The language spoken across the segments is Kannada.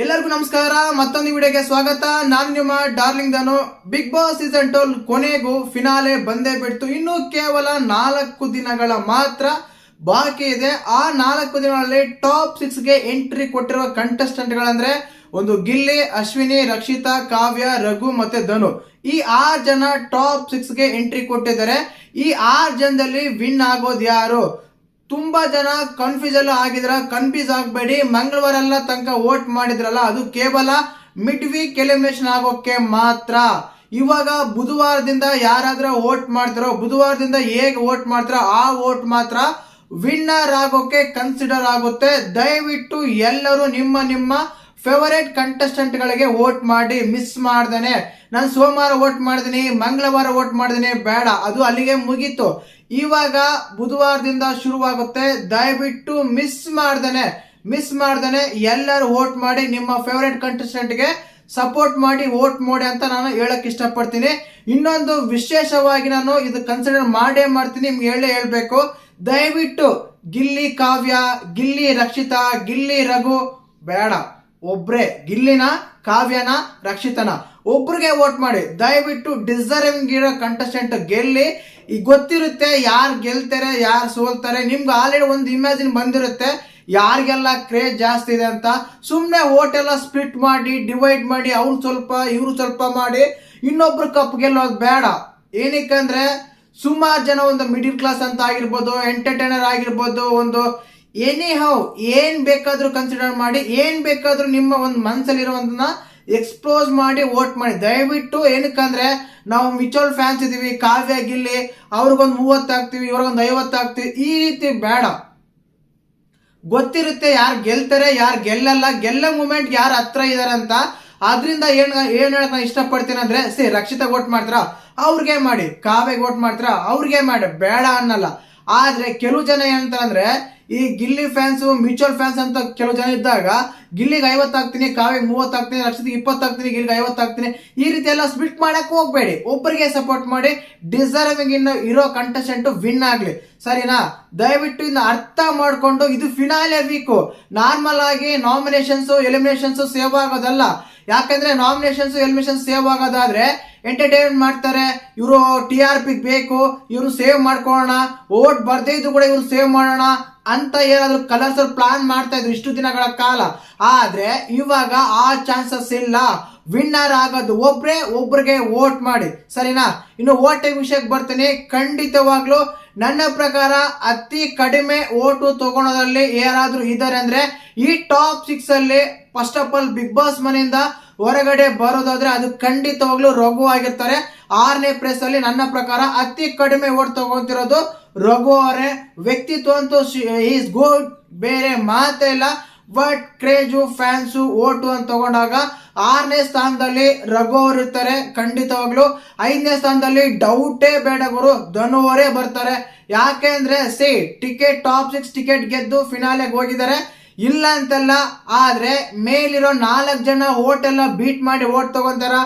ಎಲ್ಲರಿಗೂ ನಮಸ್ಕಾರ. ಮತ್ತೊಂದು ವಿಡಿಯೋಗೆ ಸ್ವಾಗತ. ನಾನು ನಿಮ್ಮ ಡಾರ್ಲಿಂಗ್ ಧನು. ಬಿಗ್ ಬಾಸ್ ಸೀಸನ್ 12 ಕೊನೆಗೂ ಫಿನಾಲೆ ಬಂದೇ ಬಿಡ್ತು. ಇನ್ನು ಕೇವಲ 4 ದಿನಗಳ ಮಾತ್ರ ಬಾಕಿ ಇದೆ. ಆ 4 ದಿನಗಳಲ್ಲಿ ಟಾಪ್ 6 ಗೆ ಎಂಟ್ರಿ ಕೊಟ್ಟಿರುವ ಕಂಟೆಸ್ಟೆಂಟ್ ಗಳಂದ್ರೆ ಒಂದು ಗಿಲ್ಲಿ, ಅಶ್ವಿನಿ, ರಕ್ಷಿತಾ, ಕಾವ್ಯ, ರಘು ಮತ್ತೆ ಧನು. ಈ 6 ಜನ ಟಾಪ್ 6 ಗೆ ಎಂಟ್ರಿ ಕೊಟ್ಟಿದ್ದಾರೆ. ಈ 6 ಜನದಲ್ಲಿ ವಿನ್ ಆಗೋದು ಯಾರು? ತುಂಬಾ ಜನ ಕನ್ಫ್ಯೂಸ್ ಆಗಬೇಡಿ. ಮಂಗಳವಾರ ಎಲ್ಲ ತನಕ ವೋಟ್ ಮಾಡಿದ್ರಲ್ಲ, ಅದು ಕೇವಲ ಮಿಡ್ ವೀಕ್ ಎಲಿಮಿನೇಷನ್ ಆಗೋಕೆ ಮಾತ್ರ. ಇವಾಗ ಬುಧವಾರದಿಂದ ಯಾರಾದ್ರೂ ವೋಟ್ ಮಾಡ್ತಾರೋ, ಬುಧವಾರದಿಂದ ಹೇಗೆ ವೋಟ್ ಮಾಡ್ತಾರೋ ಆ ವೋಟ್ ಮಾತ್ರ ವಿನ್ನರ್ ಆಗೋಕೆ ಕನ್ಸಿಡರ್ ಆಗುತ್ತೆ. ದಯವಿಟ್ಟು ಎಲ್ಲರೂ ನಿಮ್ಮ ಫೇವರೇಟ್ ಕಂಟೆಸ್ಟೆಂಟ್ ಗಳಿಗೆ ವೋಟ್ ಮಾಡಿ, ಮಿಸ್ ಮಾಡ್ದೇನೆ. ನಾನು ಸೋಮವಾರ ವೋಟ್ ಮಾಡಿದೀನಿ, ಮಂಗಳವಾರ ವೋಟ್ ಮಾಡಿದೀನಿ, ಬೇಡ, ಅದು ಅಲ್ಲಿಗೆ ಮುಗೀತು. ಇವಾಗ ಬುಧವಾರದಿಂದ ಶುರುವಾಗುತ್ತೆ. ದಯವಿಟ್ಟು ಮಿಸ್ ಮಾಡ್ದೇನೆ ಎಲ್ಲರೂ ವೋಟ್ ಮಾಡಿ, ನಿಮ್ಮ ಫೇವರೇಟ್ ಕಂಟೆಸ್ಟೆಂಟ್ ಗೆ ಸಪೋರ್ಟ್ ಮಾಡಿ ವೋಟ್ ಮಾಡಿ ಅಂತ ನಾನು ಹೇಳಕ್ ಇಷ್ಟಪಡ್ತೀನಿ. ಇನ್ನೊಂದು ವಿಶೇಷವಾಗಿ ನಾನು ಇದು ಕನ್ಸಿಡರ್ ಮಾಡ್ತೀನಿ, ನಿಮ್ಗೆ ಹೇಳ್ಬೇಕು. ದಯವಿಟ್ಟು ಗಿಲ್ಲಿ ಕಾವ್ಯ, ಗಿಲ್ಲಿ ರಕ್ಷಿತಾ, ಗಿಲ್ಲಿ ರಘು ಬೇಡ, ಒಬ್ರೆ ಗಿಲ್ಲಿನ, ಕಾವ್ಯನ, ರಕ್ಷಿತನ ಒಬ್ರಿಗೆ ವೋಟ್ ಮಾಡಿ. ದಯವಿಟ್ಟು ಡಿಸರ್ವಿಂಗ್ ಇರೋ ಕಂಟೆಸ್ಟೆಂಟ್ ಗೆಲ್ಲಿ. ಈಗ ಗೊತ್ತಿರುತ್ತೆ ಯಾರು ಗೆಲ್ತಾರೆ, ಯಾರು ಸೋಲ್ತಾರೆ. ನಿಮ್ಗೆ ಆಲ್ರೆಡಿ ಒಂದು ಇಮ್ಯಾಜಿನ್ ಬಂದಿರುತ್ತೆ ಯಾರಿಗೆಲ್ಲ ಕ್ರೇಜ್ ಜಾಸ್ತಿ ಇದೆ ಅಂತ. ಸುಮ್ಮನೆ ವೋಟ್ ಎಲ್ಲ ಸ್ಪ್ಲಿಟ್ ಮಾಡಿ, ಡಿವೈಡ್ ಮಾಡಿ, ಅವ್ರು ಸ್ವಲ್ಪ ಇವ್ರು ಸ್ವಲ್ಪ ಮಾಡಿ ಇನ್ನೊಬ್ರು ಕಪ್ ಗೆಲ್ಲೋದು ಬೇಡ. ಏನಕ್ಕಂದ್ರೆ ಸುಮಾರು ಜನ ಒಂದು ಮಿಡಿಲ್ ಕ್ಲಾಸ್ ಅಂತ ಆಗಿರ್ಬೋದು, ಎಂಟರ್ಟೈನರ್ ಆಗಿರ್ಬೋದು, ಒಂದು ಎನಿ ಹೌ ಏನ್ ಬೇಕಾದ್ರೂ ಕನ್ಸಿಡರ್ ಮಾಡಿ, ಏನ್ ಬೇಕಾದ್ರೂ ನಿಮ್ಮ ಒಂದು ಮನಸ್ಸಲ್ಲಿರುವಂತನ್ನ ಎಕ್ಸ್ಪೋಸ್ ಮಾಡಿ ವೋಟ್ ಮಾಡಿ. ದಯವಿಟ್ಟು ಏನಕ್ಕಂದ್ರೆ ನಾವು ಮ್ಯೂಚುವಲ್ ಫ್ಯಾನ್ಸ್ ಇದೀವಿ, ಕಾವ್ಯ ಗಿಲ್ಲಿ ಅವ್ರಿಗೊಂದು 30 ಆಗ್ತೀವಿ, ಇವ್ರಿಗೊಂದು 50 ಆಗ್ತೀವಿ, ಈ ರೀತಿ ಬೇಡ. ಗೊತ್ತಿರುತ್ತೆ ಯಾರು ಗೆಲ್ತಾರೆ, ಯಾರು ಗೆಲ್ಲಲ್ಲ, ಗೆಲ್ಲ ಮೂಮೆಂಟ್ ಯಾರು ಹತ್ರ ಇದಾರೆ ಅಂತ. ಆದ್ರಿಂದ ಏನ್ ಹೇಳಕ್ ನಾನು ಇಷ್ಟಪಡ್ತೀನಿ ಅಂದ್ರೆ, ರಕ್ಷಿತಾ ವೋಟ್ ಮಾಡ್ತಾರ ಅವ್ರಿಗೆ ಮಾಡಿ, ಕಾವ್ಯ ವೋಟ್ ಮಾಡ್ತಾರ ಅವ್ರಿಗೆ ಮಾಡಿ, ಬೇಡ ಅನ್ನಲ್ಲ. ಆದ್ರೆ ಕೆಲವು ಜನ ಏನಂತಾರೆ, ಈ ಗಿಲ್ಲಿ ಫ್ಯಾನ್ಸ್, ಮ್ಯೂಚುವಲ್ ಫ್ಯಾನ್ಸ್ ಅಂತ ಕೆಲವು ಜನ ಇದ್ದಾಗ ಗಿಲ್ಲಿಗೆ 50 ಆಗ್ತೀನಿ, ಕಾವ್ಯಗೆ 30 ಆಗ್ತೀನಿ, ರಕ್ಷಿತಿಗೆ 20 ಆಗ್ತೀನಿ, ಗಿಲ್ಲಿಗೆ 50 ಆಗ್ತೀನಿ, ಈ ರೀತಿ ಎಲ್ಲ ಸ್ಪ್ಲಿಟ್ ಮಾಡಕ್ ಹೋಗ್ಬೇಡಿ. ಒಬ್ಬರಿಗೆ ಸಪೋರ್ಟ್ ಮಾಡಿ, ಡಿಸರ್ವಿಂಗ್ ಇರೋ ಕಂಟೆಸ್ಟೆಂಟ್ ವಿನ್ ಆಗ್ಲಿ, ಸರಿನಾ? ದಯವಿಟ್ಟು ಇದನ್ನ ಅರ್ಥ ಮಾಡ್ಕೊಂಡು, ಇದು ಫಿನಾಲೆ ವೀಕು. ನಾರ್ಮಲ್ ಆಗಿ ನಾಮಿನೇಷನ್ಸ್ ಎಲಿಮಿನೇಷನ್ಸ್ ಸೇವ್ ಆಗೋದಲ್ಲ. ಯಾಕಂದ್ರೆ ನಾಮಿನೇಷನ್ಸ್ ಎಲಿಮಿನೇಷನ್ ಸೇವ್ ಆಗೋದಾದ್ರೆ ಎಂಟರ್ಟೈನ್ಮೆಂಟ್ ಮಾಡ್ತಾರೆ, ಇವರು TRP ಬೇಕು, ಇವರು ಸೇವ್ ಮಾಡ್ಕೊಳ್ಳೋಣ, ಓಟ್ ಬರ್ದೇ ಇದ್ದು ಕೂಡ ಇವ್ರು ಸೇವ್ ಮಾಡೋಣ ಅಂತ ಏನಾದ್ರು ಕಲರ್ಸ್ ಪ್ಲಾನ್ ಮಾಡ್ತಾ ಇದ್ರು ಇಷ್ಟು ದಿನಗಳ ಕಾಲ. ಆದ್ರೆ ಇವಾಗ ಆ ಚಾನ್ಸಸ್ ಇಲ್ಲ. ವಿನ್ನರ್ ಆಗೋದು ಒಬ್ರಿಗೆ ವೋಟ್ ಮಾಡಿ, ಸರಿನಾ? ಇನ್ನು ವೋಟಿಂಗ್ ವಿಷಯಕ್ಕೆ ಬರ್ತೀನಿ. ಖಂಡಿತವಾಗ್ಲೂ ನನ್ನ ಪ್ರಕಾರ ಅತಿ ಕಡಿಮೆ ಓಟು ತಗೊಳೋದ್ರಲ್ಲಿ ಯಾರಾದ್ರೂ ಇದ್ದಾರೆ ಅಂದ್ರೆ ಈ ಟಾಪ್ 6 ಅಲ್ಲಿ first of all Bigg Boss ಮನೆಯಿಂದ ಹೊರಗಡೆ ಬರೋದಾದ್ರೆ ಅದು ಖಂಡಿತವಾಗ್ಲೂ ರಘು ಆಗಿರ್ತಾರೆ. 6ನೇ ಪ್ಲೇಸ್ ಅಲ್ಲಿ ನನ್ನ ಪ್ರಕಾರ ಅತಿ ಕಡಿಮೆ ಓಟ್ ತಗೊಂತಿರೋದು ರಘು ಅವರೇ. ವ್ಯಕ್ತಿತ್ವ ಅಂತೂ ಈಸ್ ಗುಡ್, ಬೇರೆ ಮಾತೇ ಇಲ್ಲ. ಬಟ್ ಕ್ರೇಜು, ಫ್ಯಾನ್ಸು, ಓಟು ಅಂತ ತಗೊಂಡಾಗ 6ನೇ ಸ್ಥಾನದಲ್ಲಿ ರಘು ಅವರು ಇರ್ತಾರೆ ಖಂಡಿತವಾಗ್ಲು. 5ನೇ ಸ್ಥಾನದಲ್ಲಿ ಡೌಟೇ ಬೇಡ ಗುರು, ಧನು ಅವರೇ ಬರ್ತಾರೆ. ಯಾಕೆ ಅಂದ್ರೆ ಟಿಕೆಟ್ ಟಾಪ್ 6 ಟಿಕೆಟ್ ಗೆದ್ದು ಫಿನಾಲೆಗೆ ಹೋಗಿದ್ದಾರೆ, ಇಲ್ಲ ಅಂತಲ್ಲ. ಆದ್ರೆ ಮೇಲಿರೋ 4 ಜನ ಓಟ್ ಎಲ್ಲ ಬೀಟ್ ಮಾಡಿ ಓಟ್ ತಗೊಂತಾರ?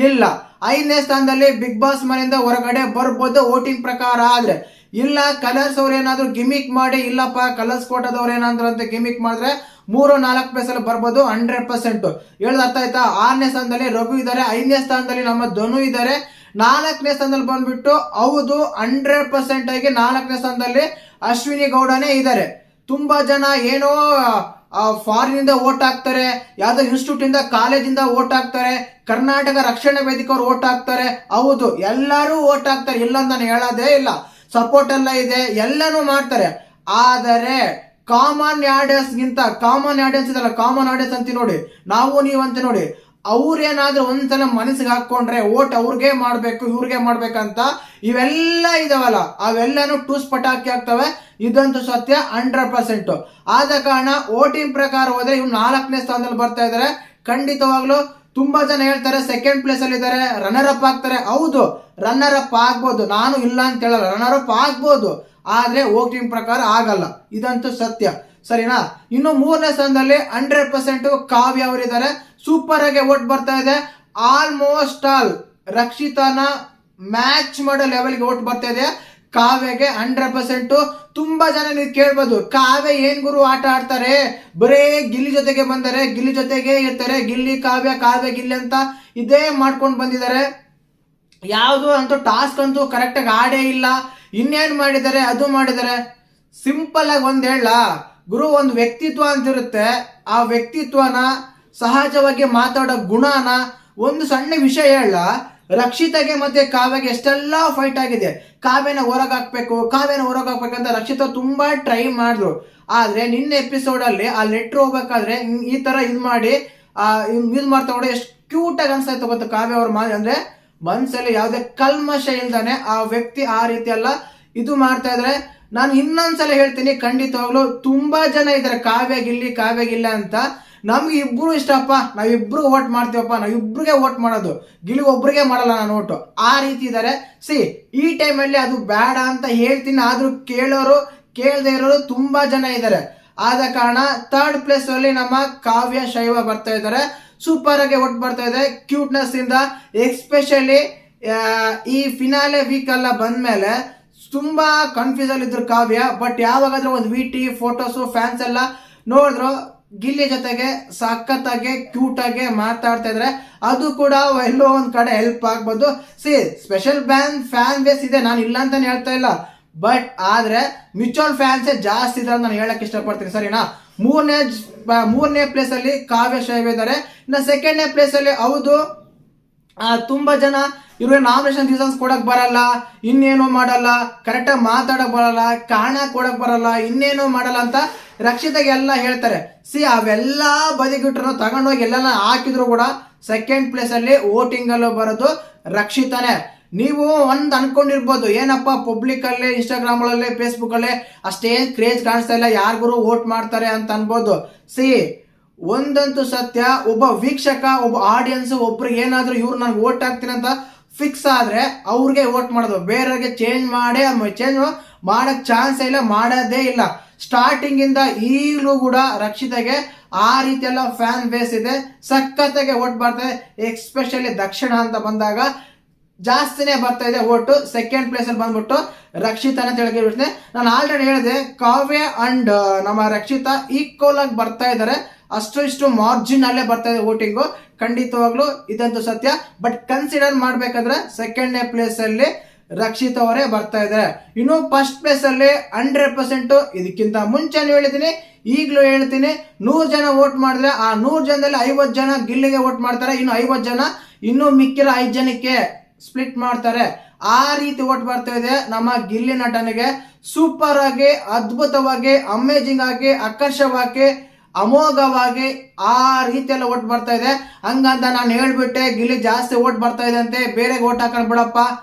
ಇಲ್ಲ. 5ನೇ ಸ್ಥಾನದಲ್ಲಿ ಬಿಗ್ ಬಾಸ್ ಮನೆಯಿಂದ ಹೊರಗಡೆ ಬರ್ಬೋದು ವೋಟಿಂಗ್ ಪ್ರಕಾರ. ಆದ್ರೆ ಇಲ್ಲ, ಕಲರ್ಸ್ ಅವ್ರ ಏನಾದ್ರು ಗಿಮಿಕ್ ಮಾಡಿ, ಇಲ್ಲಪ್ಪ ಕಲರ್ಸ್ ಕೋಟದವ್ರು ಏನಾದ್ರು ಅಂತ ಗಿಮಿಕ್ ಮಾಡಿದ್ರೆ 3-4 ಪ್ಲೇಸ್ ಅಲ್ಲಿ ಬರ್ಬೋದು 100%. ಹೇಳದ್ ಅರ್ಥ ಆಯ್ತಾ? 6ನೇ ಸ್ಥಾನದಲ್ಲಿ ರಘು ಇದ್ದಾರೆ, 5ನೇ ಸ್ಥಾನದಲ್ಲಿ ನಮ್ಮ ಧನು ಇದ್ದಾರೆ, 4ನೇ ಸ್ಥಾನದಲ್ಲಿ ಬಂದ್ಬಿಟ್ಟು ಹೌದು 100% ಆಗಿ 4ನೇ ಸ್ಥಾನದಲ್ಲಿ ಅಶ್ವಿನಿ ಗೌಡನೇ ಇದ್ದಾರೆ. ತುಂಬಾ ಜನ ಏನೋ ಫಾರಿನ್ ಇಂದ ವೋಟ್ ಹಾಕ್ತಾರೆ, ಯಾವ್ದೋ ಇನ್ಸ್ಟಿಟ್ಯೂಟ್ ಇಂದ, ಕಾಲೇಜಿಂದ ವೋಟ್ ಹಾಕ್ತಾರೆ, ಕರ್ನಾಟಕ ರಕ್ಷಣಾ ವೇದಿಕೆ ಅವ್ರು ವೋಟ್ ಹಾಕ್ತಾರೆ. ಹೌದು, ಎಲ್ಲರೂ ವೋಟ್ ಹಾಕ್ತಾರೆ, ಇಲ್ಲ ಅಂತ ನಾನು ಹೇಳೋದೇ ಇಲ್ಲ. ಸಪೋರ್ಟ್ ಎಲ್ಲ ಇದೆ, ಎಲ್ಲನೂ ಮಾಡ್ತಾರೆ. ಆದರೆ ಕಾಮನ್ ಆಡಿಯನ್ಸ್ ಇದಲ್ಲ, ಕಾಮನ್ ಆಡಿಯನ್ಸ್ ಅಂತ ನೋಡಿ, ನಾವು ನೀವಂತ ನೋಡಿ, ಅವ್ರೇನಾದ್ರೂ ಒಂದ್ಸಲ ಮನಸ್ಸಿಗೆ ಹಾಕೊಂಡ್ರೆ ಓಟ್ ಅವ್ರಿಗೆ ಮಾಡ್ಬೇಕು, ಇವ್ರಿಗೆ ಮಾಡ್ಬೇಕಂತ ಇವೆಲ್ಲ ಇದಾವಲ್ಲ, ಅವೆಲ್ಲನೂ ಟೂಸ್ ಪಟಾಕಿ ಆಗ್ತವೆ. ಇದಂತೂ ಸತ್ಯ 100%. ಆದ ಕಾರಣ ವೋಟಿಂಗ್ ಪ್ರಕಾರ ಹೋದ್ರೆ ಇವ್ರು 4ನೇ ಸ್ಥಾನದಲ್ಲಿ ಬರ್ತಾ ಇದಾರೆ. ಖಂಡಿತವಾಗ್ಲು ತುಂಬಾ ಜನ ಹೇಳ್ತಾರೆ ಸೆಕೆಂಡ್ ಪ್ಲೇಸ್ ಅಲ್ಲಿ ಇದ್ದಾರೆ, ರನ್ನರ್ ಅಪ್ ಆಗ್ತಾರೆ. ಹೌದು, ರನ್ನರ್ ಅಪ್ ಆಗ್ಬೋದು, ನಾನು ಇಲ್ಲ ಅಂತ ಹೇಳಲ್ಲ, ರನ್ನರ್ ಅಪ್ ಆಗ್ಬೋದು. ಆದ್ರೆ ವೋಟಿಂಗ್ ಪ್ರಕಾರ ಆಗಲ್ಲ, ಇದಂತೂ ಸತ್ಯ, ಸರಿನಾ? ಇನ್ನು 3ನೇ ಸ್ಥಾನದಲ್ಲಿ 100% ಕಾವ್ಯ ಅವರಿದ್ದಾರೆ. ಸೂಪರ್ ಆಗಿ ವೋಟ್ ಬರ್ತಾ ಇದೆ. ಆಲ್ಮೋಸ್ಟ್ ಆಲ್ ರಕ್ಷಿತಾನ ಮ್ಯಾಚ್ ಮಾಡೋ ಲೆವೆಲ್ಗೆ ವೋಟ್ ಬರ್ತಾ ಇದೆ. ಕಾವ್ಯಗೆ 100%. ತುಂಬಾ ಜನ ನೀವು ಕೇಳ್ಬೋದು, ಕಾವ್ಯ ಏನ್ ಗುರು ಆಟ ಆಡ್ತಾರೆ, ಬರೇ ಗಿಲ್ಲಿ ಜೊತೆಗೆ ಬಂದರೆ, ಗಿಲ್ಲಿ ಜೊತೆಗೆ ಇರ್ತಾರೆ, ಗಿಲ್ಲಿ ಕಾವ್ಯ ಕಾವ್ಯ ಗಿಲ್ಲಿ ಅಂತ ಇದೇ ಮಾಡ್ಕೊಂಡು ಬಂದಿದ್ದಾರೆ. ಯಾವುದು ಅಂತೂ ಟಾಸ್ಕ್ ಅಂತೂ ಕರೆಕ್ಟಾಗಿ ಆಡೇ ಇಲ್ಲ. ಇನ್ನೇನು ಮಾಡಿದ್ದಾರೆ, ಅದು ಮಾಡಿದ್ದಾರೆ. ಸಿಂಪಲ್ ಆಗಿ ಒಂದ್ ಹೇಳ ಗುರು, ಒಂದು ವ್ಯಕ್ತಿತ್ವ ಅಂತಿರುತ್ತೆ. ಆ ವ್ಯಕ್ತಿತ್ವನ ಸಹಜವಾಗಿ ಮಾತಾಡೋ ಗುಣನ ಒಂದು ಸಣ್ಣ ವಿಷಯ ಹೇಳ, ರಕ್ಷಿತಾಗೆ ಮತ್ತೆ ಕಾವ್ಯಗೆ ಎಷ್ಟೆಲ್ಲ ಫೈಟ್ ಆಗಿದೆ. ಕಾವ್ಯನ ಹೊರಗಾಕ್ಬೇಕಂತ ರಕ್ಷಿತಾ ತುಂಬಾ ಟ್ರೈ ಮಾಡಿದ್ರು. ಆದ್ರೆ ನಿನ್ನೆ ಎಪಿಸೋಡ್ ಅಲ್ಲಿ ಆ ಲೆಟ್ರ್ ಹೋಗ್ಬೇಕಾದ್ರೆ ಈ ತರ ಇದು ಮಾಡಿ ಯೂಸ್ ಮಾಡ್ತಾ ನೋಡಿ, ಎಷ್ಟು ಕ್ಯೂಟ್ ಆಗಿ ಅನ್ಸ್ತಾ ಗೊತ್ತು ಕಾವ್ಯ ಅವ್ರ ಅಂದ್ರೆ ಮನ್ಸಲ್ಲಿ ಯಾವುದೇ ಕಲ್ಮಶ ಇಲ್ದಾನೆ ಆ ವ್ಯಕ್ತಿ ಆ ರೀತಿ ಎಲ್ಲ ಇದು ಮಾಡ್ತಾ ಇದ್ರೆ. ನಾನು ಇನ್ನೊಂದ್ಸಲ ಹೇಳ್ತೀನಿ, ಖಂಡಿತವಾಗ್ಲು ತುಂಬಾ ಜನ ಇದಾರೆ ಕಾವ್ಯ ಗಿಲ್ಲ ಅಂತ. ನಮ್ಗೆ ಇಬ್ರು ಇಷ್ಟಪ್ಪ, ನಾವಿಬ್ರು ಓಟ್ ಮಾಡ್ತೀವಪ್ಪ, ನಾವಿಬ್ರಿಗೆ ಓಟ್ ಮಾಡೋದು, ಗಿಲ್ಲಿಗೆ ಒಬ್ರಿಗೆ ಮಾಡಲ್ಲ ನಾನು ಓಟು, ಆ ರೀತಿ ಇದಾರೆ. ಈ ಟೈಮಲ್ಲಿ ಅದು ಬೇಡ ಅಂತ ಹೇಳ್ತೀನಿ. ಆದ್ರೂ ಕೇಳದೆ ಇರೋರು ತುಂಬಾ ಜನ ಇದ್ದಾರೆ. ಆದ ಕಾರಣ 3rd ಪ್ಲೇಸ್ ಅಲ್ಲಿ ನಮ್ಮ ಕಾವ್ಯ ಶೈವ ಬರ್ತಾ ಇದ್ದಾರೆ. ಸೂಪರ್ ಆಗಿ ಓಟ್ ಬರ್ತಾ ಇದೆ ಕ್ಯೂಟ್ನೆಸ್ ಇಂದ. ಎಸ್ಪೆಷಲಿ ಈ ಫಿನಾಲೆ ವೀಕ್ ಎಲ್ಲ ಬಂದ್ಮೇಲೆ ತುಂಬಾ ಕನ್ಫ್ಯೂಸ್ ಅಲ್ಲಿ ಇದ್ರು ಕಾವ್ಯ. ಬಟ್ ಯಾವಾಗಾದ್ರೂ ಒಂದು VT ಫೋಟೋಸ್ ಫ್ಯಾನ್ಸ್ ಎಲ್ಲ ನೋಡಿದ್ರು ಗಿಲ್ಲಿ ಜೊತೆಗೆ ಸಖತ್ತಾಗಿ ಕ್ಯೂಟ್ ಆಗಿ ಮಾತಾಡ್ತಾ ಇದ್ರೆ, ಅದು ಕೂಡ ಎಲ್ಲೋ ಒಂದ್ ಕಡೆ ಹೆಲ್ಪ್ ಆಗ್ಬೋದು. ಸ್ಪೆಷಲ್ ಫ್ಯಾನ್ ಬೇಸ್ ಇದೆ, ನಾನು ಇಲ್ಲ ಅಂತಾನೆ ಹೇಳ್ತಾ ಇಲ್ಲ. ಬಟ್ ಆದ್ರೆ ಮ್ಯೂಚುವಲ್ ಫ್ಯಾನ್ಸೇ ಜಾಸ್ತಿ ಇದ್ರೆ ನಾನು ಹೇಳಕ್ ಇಷ್ಟಪಡ್ತೀನಿ, ಸರಿನಾ. ಮೂರನೇ ಪ್ಲೇಸ್ ಅಲ್ಲಿ ಕಾವ್ಯ ಶೈವ ಇದ್ದಾರೆ. ಇನ್ನು 2ನೇ ಪ್ಲೇಸ್ ಅಲ್ಲಿ ಹೌದು ತುಂಬಾ ಜನ ಇವ್ರಿಗೆ ನಾಮಿನೇಷನ್ ರೀಸನ್ಸ್ ಕೊಡಕ್ ಬರಲ್ಲ, ಇನ್ನೇನು ಮಾಡಲ್ಲ, ಕರೆಕ್ಟಾಗಿ ಮಾತಾಡಕ್ ಬರಲ್ಲ, ಕಾರಣ ಕೊಡಕ್ ಬರಲ್ಲ, ಇನ್ನೇನು ಮಾಡಲ್ಲ ಅಂತ ರಕ್ಷಿತಾಗೆ ಎಲ್ಲ ಹೇಳ್ತಾರೆ. ಅವೆಲ್ಲ ಬದಿಗಿಟ್ರು ತಗೊಂಡೋಗಿ ಎಲ್ಲ ಹಾಕಿದ್ರು ಕೂಡ 2nd ಪ್ಲೇಸ್ ಅಲ್ಲಿ ವೋಟಿಂಗ್ ಅಲ್ಲೂ ಬರೋದು ರಕ್ಷಿತಾನೆ. ನೀವು ಒಂದ್ ಅನ್ಕೊಂಡಿರ್ಬೋದು, ಏನಪ್ಪ ಪಬ್ಲಿಕ್ ಅಲ್ಲಿ ಇನ್ಸ್ಟಾಗ್ರಾಮ್ ಅಲ್ಲಿ ಫೇಸ್ಬುಕ್ ಅಲ್ಲಿ ಅಷ್ಟೇನ್ ಕ್ರೇಜ್ ಕಾಣಿಸ್ತಾ ಇಲ್ಲ, ಯಾರಿಗೂ ವೋಟ್ ಮಾಡ್ತಾರೆ ಅಂತ ಅನ್ಬೋದು. ಒಂದಂತೂ ಸತ್ಯ, ಒಬ್ಬ ವೀಕ್ಷಕ ಒಬ್ಬ ಆಡಿಯನ್ಸ್ ಒಬ್ರಿಗೆ ಏನಾದ್ರೂ ಇವ್ರು ನನ್ಗೆ ವೋಟ್ ಹಾಕ್ತೀನಿ ಅಂತ ಫಿಕ್ಸ್ ಆದ್ರೆ ಅವ್ರಿಗೆ ವೋಟ್ ಮಾಡೋದು, ಬೇರೆಯವ್ರಿಗೆ ಚೇಂಜ್ ಮಾಡಕ್ ಚಾನ್ಸ್ ಇಲ್ಲ, ಮಾಡೋದೇ ಇಲ್ಲ. ಸ್ಟಾರ್ಟಿಂಗ್ ಇಂದ ಈಗಲೂ ಕೂಡ ರಕ್ಷಿತಾಗೆ ಆ ರೀತಿ ಎಲ್ಲ ಫ್ಯಾನ್ ಬೇಸ್ ಇದೆ, ಸಖತ್ತಾಗಿ ವೋಟ್ ಬರ್ತಾ ಇದೆ. ಎಸ್ಪೆಷಲಿ ದಕ್ಷಿಣ ಅಂತ ಬಂದಾಗ ಜಾಸ್ತಿನೇ ಬರ್ತಾ ಇದೆ ಓಟು. 2nd ಪ್ಲೇಸ್ ಅಲ್ಲಿ ಬಂದ್ಬಿಟ್ಟು ರಕ್ಷಿತಾನ ತಿಳಿಗೆ. ನಾನು ಆಲ್ರೆಡಿ ಹೇಳಿದೆ, ಕಾವ್ಯ ಅಂಡ್ ನಮ್ಮ ರಕ್ಷಿತಾ ಈಕ್ವಲ್ ಆಗಿ ಬರ್ತಾ ಇದ್ದಾರೆ, ಅಷ್ಟು ಮಾರ್ಜಿನ್ ಅಲ್ಲೇ ಬರ್ತಾ ಇದೆ ವೋಟಿಂಗು. ಖಂಡಿತವಾಗ್ಲು ಇದಂತೂ ಸತ್ಯ. ಬಟ್ ಕನ್ಸಿಡರ್ ಮಾಡ್ಬೇಕಾದ್ರೆ 2ನೇ ಪ್ಲೇಸ್ ಅಲ್ಲಿ ರಕ್ಷಿತಾ ಅವರೇ ಬರ್ತಾ ಇದ್ದಾರೆ. ಇನ್ನು 1st ಪ್ಲೇಸ್ ಅಲ್ಲಿ 100%, ಇದಕ್ಕಿಂತ ಮುಂಚೆನೂ ಹೇಳಿದ್ದೀನಿ, ಈಗಲೂ ಹೇಳ್ತೀನಿ, 100 ಜನ ವೋಟ್ ಮಾಡಿದ್ರೆ ಆ 100 ಜನದಲ್ಲಿ 50 ಜನ ಗಿಲ್ಲಿಗೆ ವೋಟ್ ಮಾಡ್ತಾರೆ, ಇನ್ನು 50 ಜನ ಇನ್ನು ಮಿಕ್ಕಿರೋ 5 ಜನಕ್ಕೆ ಸ್ಪ್ಲಿಟ್ ಮಾಡ್ತಾರೆ. ಆ ರೀತಿ ವೋಟ್ ಬರ್ತಾ ಇದೆ ನಮ್ಮ ಗಿಲ್ಲಿ ನಟನಿಗೆ. ಸೂಪರ್ ಆಗಿ, ಅದ್ಭುತವಾಗಿ, ಅಮೇಜಿಂಗ್ ಆಗಿ, ಆಕರ್ಷವಾಗಿ, ಅಮೋಘವಾಗಿ ಆ ರೀತಿ ಎಲ್ಲ ಓಟ್ ಬರ್ತಾ ಇದೆ. ಹಂಗಂತ ನಾನು ಹೇಳ್ಬಿಟ್ಟೆ ಗಿಲ್ಲಿ ಜಾಸ್ತಿ ಓಟ್ ಬರ್ತಾ ಇದೆ ಅಂತೆ ಬೇರೆ ಓಟ್ ಹಾಕೊಂಡ್ ಬಿಡಪ್ಪ,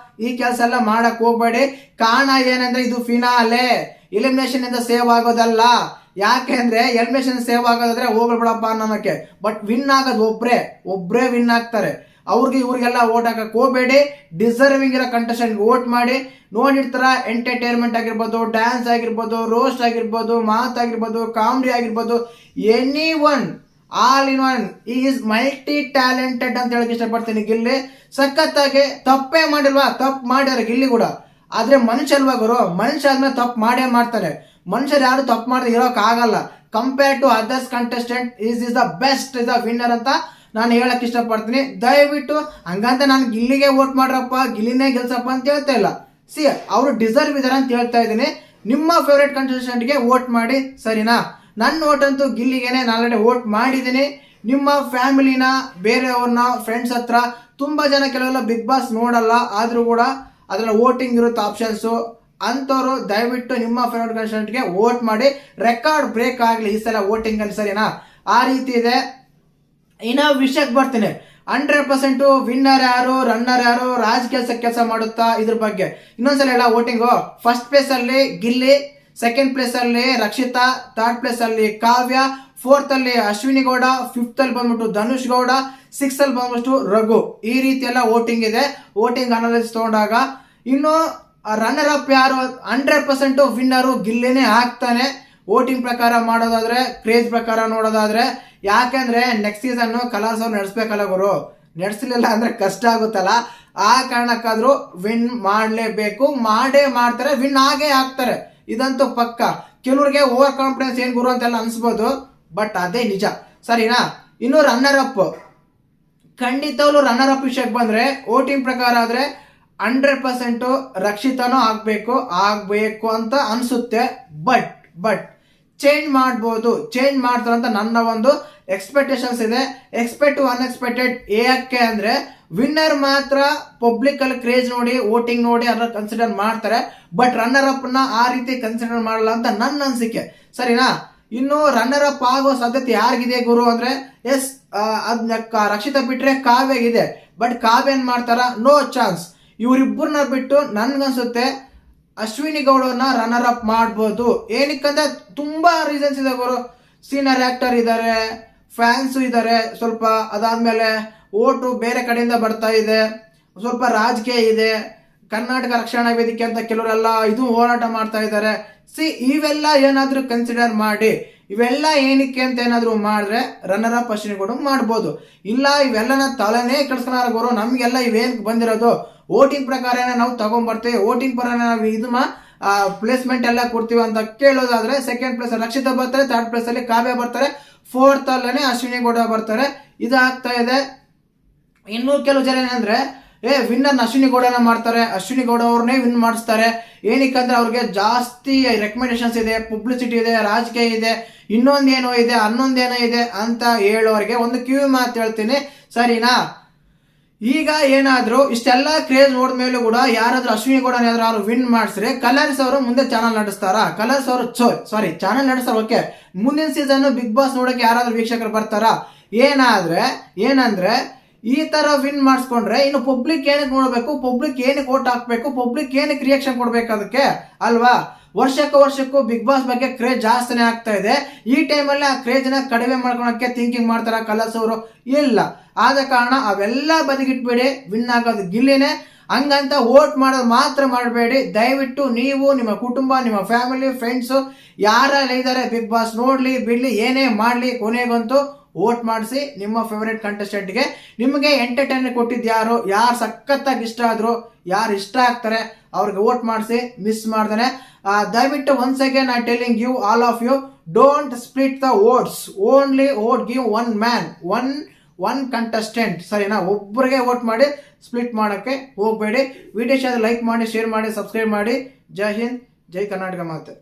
ಈ ಕೆಲಸ ಎಲ್ಲ ಮಾಡಕ್ ಹೋಗ್ಬೇಡಿ. ಕಾರಣ ಏನಂದ್ರೆ ಇದು ಫಿನಾಲೆ, ಎಲಿಮಿನೇಷನ್ ಇಂದ ಸೇವ್ ಆಗೋದಲ್ಲ. ಯಾಕೆಂದ್ರೆ ಎಲಿಮಿನೇಷನ್ ಸೇವ್ ಆಗೋದಾದ್ರೆ ಹೋಗ್ಬಿಡಪ್ಪ ಅನ್ನೋಕೆ, ಬಟ್ ವಿನ್ ಆಗೋದು ಒಬ್ರೇ ವಿನ್ ಆಗ್ತಾರೆ. ಇವ್ರಿಗೆಲ್ಲ ಓಟ್ ಹಾಕಕ್ ಹೋಗ್ಬೇಡಿ. ಡಿಸರ್ವಿಂಗ್ ಇರೋ ಕಂಟೆಸ್ಟೆಂಟ್ ಓಟ್ ಮಾಡಿ. ನೋಡಿರ್ತಾರ, ಎಂಟರ್ಟೈನ್ಮೆಂಟ್ ಆಗಿರ್ಬೋದು, ಡ್ಯಾನ್ಸ್ ಆಗಿರ್ಬೋದು, ರೋಸ್ಟ್ ಆಗಿರ್ಬೋದು, ಮಾತಾಗಿರ್ಬೋದು, ಕಾಮಿಡಿ ಆಗಿರ್ಬೋದು, any one, all in one, is multi talented ಅಂತ ಹೇಳಕ್ ಇಷ್ಟಪಡ್ತೀನಿ. ಗಿಲ್ಲಿ ಸಖತ್ತಾಗಿ ತಪ್ಪೇ ಮಾಡಿಲ್ವಾ, ತಪ್ಪು ಮಾಡ್ಯಾರ ಗಿಲ್ಲಿ ಕೂಡ. ಆದ್ರೆ ಮನುಷ್ಯ ಅಲ್ವಾ ಗುರು, ಮನುಷ್ಯ ಆದ್ಮೇಲೆ ತಪ್ಪು ಮಾಡೇ ಮಾಡ್ತಾರೆ. ಮನುಷ್ಯರು ಯಾರು ತಪ್ಪು ಮಾಡದೆ ಇರೋಕ್ ಆಗಲ್ಲ. Compare to others contestant is the best, is the winner ಅಂತ ನಾನು ಹೇಳಕ್ ಇಷ್ಟಪಡ್ತೀನಿ. ದಯವಿಟ್ಟು ಹಂಗಂತ ನಾನು ಗಿಲ್ಲಿಗೆ ವೋಟ್ ಮಾಡ್ರಪ್ಪ, ಗಿಲ್ಲಿನೇ ಗೆಲ್ಸಪ್ಪ ಅಂತ ಹೇಳ್ತಾ ಇಲ್ಲ. ಅವರು ಡಿಸರ್ವ್ ಇದಾರೆ ಅಂತ ಹೇಳ್ತಾ ಇದ್ದೀನಿ. ನಿಮ್ಮ ಫೇವ್ರೇಟ್ ಕಂಟೆಸ್ಟೆಂಟ್ಗೆ ವೋಟ್ ಮಾಡಿ, ಸರಿನಾ. ನನ್ನ ವೋಟ್ ಅಂತೂ ಗಿಲ್ಲಿಗೆನೆ, ನಾನು ಆಲ್ರೆಡಿ ವೋಟ್ ಮಾಡಿದ್ದೀನಿ. ನಿಮ್ಮ ಫ್ಯಾಮಿಲಿನ, ಬೇರೆಯವ್ರನ್ನ, ಫ್ರೆಂಡ್ಸ್ ಹತ್ರ ತುಂಬಾ ಜನ ಕೆಲವೆಲ್ಲ ಬಿಗ್ ಬಾಸ್ ನೋಡಲ್ಲ, ಆದ್ರೂ ಕೂಡ ಅದ್ರಲ್ಲಿ ವೋಟಿಂಗ್ ಇರುತ್ತೆ ಆಪ್ಷನ್ಸ್. ಅಂತವ್ರು ದಯವಿಟ್ಟು ನಿಮ್ಮ ಫೇವ್ರೇಟ್ ಕಂಟೆಸ್ಟೆಂಟ್ಗೆ ವೋಟ್ ಮಾಡಿ, ರೆಕಾರ್ಡ್ ಬ್ರೇಕ್ ಆಗಲಿ ಈ ಸಲ ವೋಟಿಂಗ್ ಅಲ್ಲಿ, ಸರಿನಾ. ಆ ರೀತಿ ಇದೆ. ಇನ್ನ ವಿಷಯಕ್ಕೆ ಬರ್ತೀನಿ. 100% ವಿನ್ನರ್ ಯಾರು, ರನ್ನರ್ ಯಾರು, ಕೆಲಸ ಮಾಡುತ್ತಾ, ಇದ್ರ ಬಗ್ಗೆ ಇನ್ನೊಂದ್ಸಲ ಎಲ್ಲ ವೋಟಿಂಗು. 1st ಪ್ಲೇಸ್ ಅಲ್ಲಿ ಗಿಲ್ಲಿ, 2nd ಪ್ಲೇಸ್ ಅಲ್ಲಿ ರಕ್ಷಿತಾ, 3rd ಪ್ಲೇಸ್ ಅಲ್ಲಿ ಕಾವ್ಯ, 4th ಅಲ್ಲಿ ಅಶ್ವಿನಿ ಗೌಡ, 5th ಅಲ್ಲಿ ಬಂದ್ಬಿಟ್ಟು ಧನುಷ್ ಗೌಡ, 6th ಅಲ್ಲಿ ಬಂದ್ಬಿಟ್ಟು ರಘು. ಈ ರೀತಿ ಎಲ್ಲ ವೋಟಿಂಗ್ ಇದೆ. ವೋಟಿಂಗ್ ಅನಾಲಿಸಿಸ್ ತಗೊಂಡಾಗ ಇನ್ನು ರನ್ನರ್ ಅಪ್ ಯಾರು, 100% ವಿನ್ನರು ಗಿಲ್ಲಿನೇ ಆಗ್ತಾನೆ. ವೋಟಿಂಗ್ ಪ್ರಕಾರ ಮಾಡೋದಾದ್ರೆ, ಕ್ರೇಜ್ ಪ್ರಕಾರ ನೋಡೋದಾದ್ರೆ. ಯಾಕೆಂದ್ರೆ ನೆಕ್ಸ್ಟ್ ಸೀಸನ್ ಕಲರ್ಸ್ ಅವ್ರು ನಡೆಸ್ಬೇಕಲ್ಲ ಗುರು, ನಡೆಸಲಿಲ್ಲ ಅಂದ್ರೆ ಕಷ್ಟ ಆಗುತ್ತಲ್ಲ. ಆ ಕಾರಣಕ್ಕಾದ್ರೂ ವಿನ್ ಮಾಡಲೇಬೇಕು, ಮಾಡೇ ಮಾಡ್ತಾರೆ, ವಿನ್ ಆಗೇ ಆಗ್ತಾರೆ, ಇದಂತೂ ಪಕ್ಕ. ಕೆಲವ್ರಿಗೆ ಓವರ್ ಕಾನ್ಫಿಡೆನ್ಸ್ ಏನ್ ಗುರು ಅಂತೆಲ್ಲ ಅನ್ಸ್ಬೋದು, ಬಟ್ ಅದೇ ನಿಜ, ಸರಿನಾ. ಇನ್ನು ರನ್ನರ್ ಅಪ್, ಖಂಡಿತವಲ್ಲೂ ರನ್ನರ್ ಅಪ್ ವಿಷಯಕ್ಕೆ ಬಂದ್ರೆ ವೋಟಿಂಗ್ ಪ್ರಕಾರ ಆದ್ರೆ 100% ರಕ್ಷಿತನೂ ಆಗ್ಬೇಕು ಅಂತ ಅನ್ಸುತ್ತೆ. ಬಟ್ ಚೇಂಜ್ ಮಾಡ್ಬೋದು, ಚೇಂಜ್ ಮಾಡ್ತಾರೆ ಅಂತ ನನ್ನ ಒಂದು ಎಕ್ಸ್ಪೆಕ್ಟೇಷನ್ಸ್ ಇದೆ. ಅನ್ಎಕ್ಸ್ಪೆಕ್ಟೆಡ್ ಯಾಕೆ ಅಂದ್ರೆ ವಿನ್ನರ್ ಮಾತ್ರ ಪಬ್ಲಿಕ್ ಅಲ್ಲಿ ಕ್ರೇಜ್ ನೋಡಿ ವೋಟಿಂಗ್ ನೋಡಿ ಅದನ್ನ ಕನ್ಸಿಡರ್ ಮಾಡ್ತಾರೆ, ಬಟ್ ರನ್ನರ್ ಅಪ್ ನ ಆ ರೀತಿ ಕನ್ಸಿಡರ್ ಮಾಡಲ್ಲ ಅಂತ ನನ್ನ ಅನ್ಸಿಕೆ, ಸರಿನಾ. ಇನ್ನು ರನ್ನರ್ ಅಪ್ ಆಗೋ ಸಾಧ್ಯತೆ ಯಾರಿಗಿದೆ ಗುರು ಅಂದ್ರೆ ಎಸ್ ರಕ್ಷಿತ ಬಿಟ್ರೆ ಕಾವ್ಯಗಿದೆ, ಬಟ್ ಕಾವ್ಯ ಏನ್ ಮಾಡ್ತಾರ, ನೋ ಚಾನ್ಸ್. ಇವರಿಬ್ಬರನ್ನ ಬಿಟ್ಟು ನನ್ಗನ್ಸುತ್ತೆ ಅಶ್ವಿನಿ ಗೌಡನ ರನ್ನರ್ ಅಪ್ ಮಾಡ್ಬೋದು. ಏನಕ್ಕಂದ್ರೆ ತುಂಬಾ ರೀಸನ್ಸ್ ಇದೆ ಗುರು. ಸೀನಿಯರ್ ಆಕ್ಟರ್ ಇದ್ದಾರೆ, ಫ್ಯಾನ್ಸ್ ಇದ್ದಾರೆ ಸ್ವಲ್ಪ, ಅದಾದ್ಮೇಲೆ ಓಟು ಬೇರೆ ಕಡೆಯಿಂದ ಬರ್ತಾ ಇದೆ, ಸ್ವಲ್ಪ ರಾಜಕೀಯ ಇದೆ, ಕರ್ನಾಟಕ ರಕ್ಷಣಾ ವೇದಿಕೆ ಅಂತ ಕೆಲವರೆಲ್ಲ ಇದು ಹೋರಾಟ ಮಾಡ್ತಾ ಇದ್ದಾರೆ. ಇವೆಲ್ಲ ಏನಾದ್ರೂ ಕನ್ಸಿಡರ್ ಮಾಡಿ, ಇವೆಲ್ಲ ಏನಕ್ಕೆ ಅಂತ ಏನಾದ್ರು ಮಾಡಿದ್ರೆ ರನ್ನರ್ ಅಪ್ ಅಶ್ವಿನಿ ಗೌಡ ಮಾಡ್ಬೋದು. ಇಲ್ಲ ಇವೆಲ್ಲನ ತಲೆನೇ ಕೆಡ್ಸ್ಕೊಳಾರ ಗುರು, ನಮ್ಗೆಲ್ಲ ಇವೇನ್ ಬಂದಿರೋದು ವೋಟಿಂಗ್ ಪ್ರಕಾರ ನಾವು ತಗೊಂಡ್ಬರ್ತೀವಿ, ವೋಟಿಂಗ್ ಪ್ರಕಾರ ನಾವು ಇದು ಪ್ಲೇಸ್ಮೆಂಟ್ ಎಲ್ಲ ಕೊಡ್ತೀವಿ ಅಂತ ಕೇಳೋದಾದ್ರೆ ಸೆಕೆಂಡ್ ಪ್ಲೇಸ್ ರಕ್ಷಿತಾ ಬರ್ತಾರೆ, ಥರ್ಡ್ ಪ್ಲೇಸ್ ಅಲ್ಲಿ ಕಾವ್ಯ ಬರ್ತಾರೆ, ಫೋರ್ತ್ ಅಲ್ಲೇ ಅಶ್ವಿನಿ ಗೌಡ ಬರ್ತಾರೆ. ಇದಾಗ್ತಾ ಇದೆ. ಇನ್ನೂ ಕೆಲವು ಜನ ಏನಂದ್ರೆ ವಿನ್ನರ್ ಅಶ್ವಿನಿ ಗೌಡನ ಮಾಡ್ತಾರೆ, ಅಶ್ವಿನಿ ಗೌಡ ಅವ್ರನ್ನೇ ವಿನ್ ಮಾಡಿಸ್ತಾರೆ. ಏನಕ್ಕಂದ್ರೆ ಅವ್ರಿಗೆ ಜಾಸ್ತಿ ರೆಕಮೆಂಡೇಶನ್ಸ್ ಇದೆ, ಪಬ್ಲಿಸಿಟಿ ಇದೆ, ರಾಜಕೀಯ ಇದೆ, ಇನ್ನೊಂದೇನೋ ಇದೆ, ಹನ್ನೊಂದೇನೋ ಇದೆ ಅಂತ ಹೇಳೋರಿಗೆ ಒಂದು ಕಿವಿ ಮಾತು ಹೇಳ್ತೀನಿ, ಸರಿನಾ. ಈಗ ಏನಾದ್ರು ಇಷ್ಟೆಲ್ಲ ಕ್ರೇಜ್ ನೋಡಿದ್ಮೇಲೂ ಕೂಡ ಯಾರಾದ್ರೂ ಅಶ್ವಿನಿ ಗೌಡ ಯಾರು ವಿನ್ ಮಾಡಿಸ್ರೆ ಕಲರ್ಸ್ ಅವರು ಮುಂದೆ ಚಾನಲ್ ನಡೆಸ್ತಾರ, ಕಲರ್ಸ್ ಅವರು ಚಾನಲ್ ನಡೆಸ್ತಾರ, ಓಕೆ. ಮುಂದಿನ ಸೀಸನ್ ಬಿಗ್ ಬಾಸ್ ನೋಡಕ್ಕೆ ಯಾರಾದ್ರೂ ವೀಕ್ಷಕರು ಬರ್ತಾರ? ಏನಂದ್ರೆ ಈ ತರ ವಿನ್ ಮಾಡಿಸ್ಕೊಂಡ್ರೆ ಇನ್ನು ಪಬ್ಲಿಕ್ ಏನಕ್ಕೆ ನೋಡ್ಬೇಕು, ಪಬ್ಲಿಕ್ ಏನಕ್ಕೆ ಓಟ್ ಹಾಕ್ಬೇಕು, ಪಬ್ಲಿಕ್ ಏನಕ್ಕೆ ರಿಯಾಕ್ಷನ್ ಕೊಡ್ಬೇಕು ಅದಕ್ಕೆ ಅಲ್ವಾ. ವರ್ಷಕ್ಕೂ ಬಿಗ್ ಬಾಸ್ ಬಗ್ಗೆ ಕ್ರೇಜ್ ಜಾಸ್ತಿನೇ ಆಗ್ತಾ ಇದೆ. ಈ ಟೈಮಲ್ಲಿ ಆ ಕ್ರೇಜ್ ನ ಕಡಿಮೆ ಮಾಡ್ಕೊಳಕ್ಕೆ ಥಿಂಕಿಂಗ್ ಮಾಡ್ತಾರ ಕಲರ್ಸ್ ಅವರು? ಇಲ್ಲ. ಆದ ಕಾರಣ ಅವೆಲ್ಲ ಬದಿಗಿಟ್ಬೇಡಿ, ವಿನ್ ಆಗೋದು ಗಿಲ್ಲಿನೇ, ಹಂಗಂತ ವೋಟ್ ಮಾಡೋದು ಮಾತ್ರ ಮಾಡಬೇಡಿ. ದಯವಿಟ್ಟು ನೀವು, ನಿಮ್ಮ ಕುಟುಂಬ, ನಿಮ್ಮ ಫ್ಯಾಮಿಲಿ, ಫ್ರೆಂಡ್ಸ್ ಯಾರೆಲ್ಲ ಇದ್ದಾರೆ ಬಿಗ್ ಬಾಸ್ ನೋಡ್ಲಿ ಬಿಡ್ಲಿ ಏನೇ ಮಾಡ್ಲಿ, ಕೊನೆಗಂತೂ ವೋಟ್ ಮಾಡಿಸಿ ನಿಮ್ಮ ಫೇವರೇಟ್ ಕಂಟೆಸ್ಟೆಂಟ್ಗೆ. ನಿಮಗೆ ಎಂಟರ್ಟೈನ್ಮೆಂಟ್ ಕೊಟ್ಟಿದ್ದು ಯಾರು ಸಖತ್ತಾಗಿ ಇಷ್ಟ ಆದ್ರು, ಯಾರು ಇಷ್ಟ ಆಗ್ತಾರೆ ಅವ್ರಿಗೆ ವೋಟ್ ಮಾಡಿಸಿ, ಮಿಸ್ ಮಾಡ್ದಾನೆ. ದಯವಿಟ್ಟು once again I telling you, all of you, don't split the votes, only vote give one man, one contestant, ಸರಿನಾ. ಒಬ್ಬರಿಗೆ ವೋಟ್ ಮಾಡಿ ಸ್ಪ್ಲಿಟ್ ಮಾಡೋಕ್ಕೆ ಹೋಗಬೇಡಿ. ವಿಡಿಯೋ ಲೈಕ್ ಮಾಡಿ, ಶೇರ್ ಮಾಡಿ, ಸಬ್ಸ್ಕ್ರೈಬ್ ಮಾಡಿ. ಜೈ ಹಿಂದ್, ಜೈ ಕರ್ನಾಟಕ ಮಾತೆ.